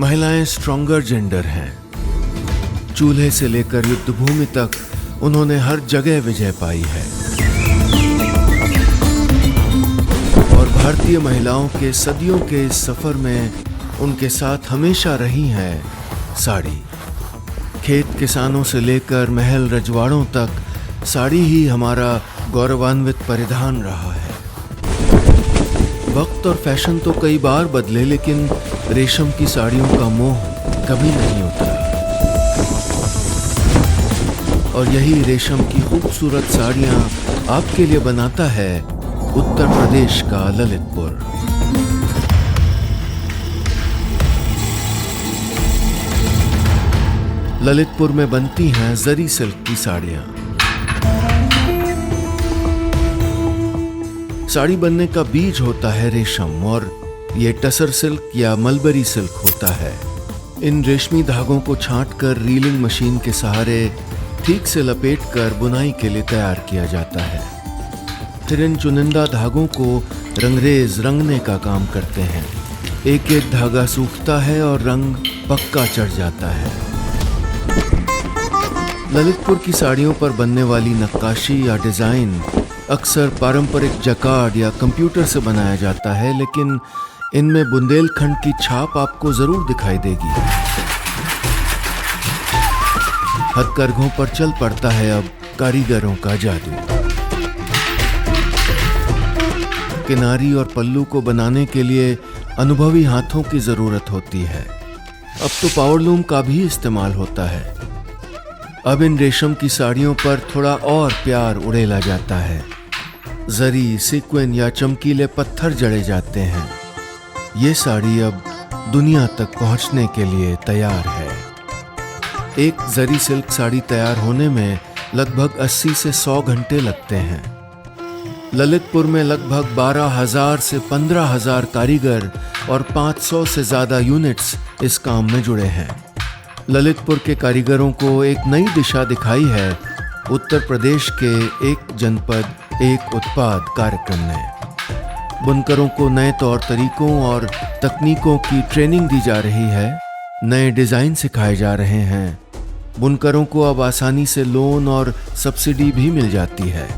महिलाएं stronger gender हैं। चूल्हे से लेकर युद्ध भूमि तक उन्होंने हर जगह विजय पाई है। और भारतीय महिलाओं के सदियों के इस सफर में उनके साथ हमेशा रही है साड़ी। खेत किसानों से लेकर महल रजवाड़ों तक साड़ी ही हमारा गौरवान्वित परिधान रहा है। वक्त और फैशन तो कई बार बदले, लेकिन रेशम की साड़ियों का मोह कभी नहीं उतरा। और यही रेशम की खूबसूरत साड़ियां आपके लिए बनाता है उत्तर प्रदेश का ललितपुर। ललितपुर में बनती हैं जरी सिल्क की साड़ियां। साड़ी बनने का बीज होता है रेशम, और ये टसर सिल्क या मलबरी सिल्क होता है। इन रेशमी धागों को छांटकर रीलिंग मशीन के सहारे ठीक से लपेटकर बुनाई के लिए तैयार किया जाता है। फिर इन चुनिंदा धागों को रंगरेज रंगने का काम करते हैं। एक एक धागा सूखता है और रंग पक्का चढ़ जाता है। ललितपुर की साड़ियों पर बनने वाली नक्काशी या डिजाइन अक्सर पारंपरिक जकार्ड या कंप्यूटर से बनाया जाता है, लेकिन इनमें बुंदेलखंड की छाप आपको जरूर दिखाई देगी। हथकरघों पर चल पड़ता है अब कारीगरों का जादू। किनारी और पल्लू को बनाने के लिए अनुभवी हाथों की जरूरत होती है। अब तो पावरलूम का भी इस्तेमाल होता है। अब इन रेशम की साड़ियों पर थोड़ा और प्यार उड़ेला जाता है। जरी, सीक्वेन या चमकीले पत्थर जड़े जाते हैं। ये साड़ी अब दुनिया तक पहुंचने के लिए तैयार है। एक जरी सिल्क साड़ी तैयार होने में लगभग 80 से 100 घंटे लगते हैं। ललितपुर में लगभग 12,000 से 15,000 कारीगर और 500 से ज्यादा यूनिट्स इस काम में जुड़े हैं। ललितपुर के कारीगरों को एक नई दिशा दिखाई है उत्तर प्रदेश के एक जनपद एक उत्पाद कार्यक्रम ने। बुनकरों को नए तौर तरीकों और तकनीकों की ट्रेनिंग दी जा रही है। नए डिजाइन सिखाए जा रहे हैं। बुनकरों को अब आसानी से लोन और सब्सिडी भी मिल जाती है।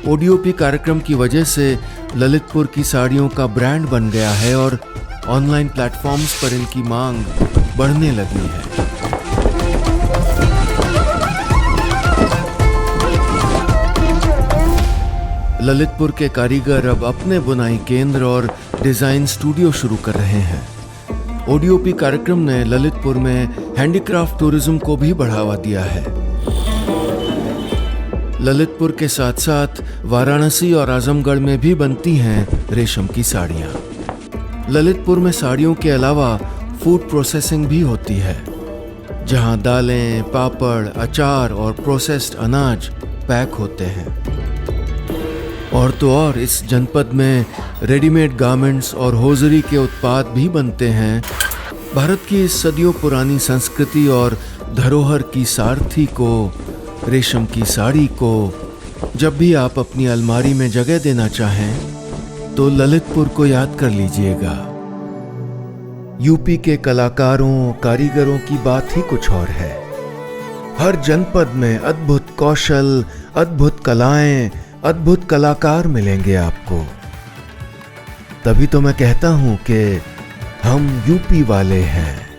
ओडीओपी कार्यक्रम की वजह से ललितपुर की साड़ियों का ब्रांड बन गया है और ऑनलाइन प्लेटफॉर्म्स पर इनकी मांग बढ़ने लगी है। ललितपुर के कारीगर अब अपने बुनाई केंद्र और डिजाइन स्टूडियो शुरू कर रहे हैं। ओडीओपी कार्यक्रम ने ललितपुर में हैंडीक्राफ्ट टूरिज्म को भी बढ़ावा दिया है। ललितपुर के साथ साथ वाराणसी और आजमगढ़ में भी बनती हैं रेशम की साड़ियां। ललितपुर में साड़ियों के अलावा फूड प्रोसेसिंग भी होती है, जहां दालें, पापड़, अचार और प्रोसेस्ड अनाज पैक होते हैं। और तो और इस जनपद में रेडीमेड गारमेंट्स और होजरी के उत्पाद भी बनते हैं। भारत की इस सदियों पुरानी संस्कृति और धरोहर की सारथी को, रेशम की साड़ी को, जब भी आप अपनी अलमारी में जगह देना चाहें तो ललितपुर को याद कर लीजिएगा। यूपी के कलाकारों, कारीगरों की बात ही कुछ और है। हर जनपद में अद्भुत कौशल, अद्भुत कलाएं, अद्भुत कलाकार मिलेंगे आपको। तभी तो मैं कहता हूं कि हम यूपी वाले हैं।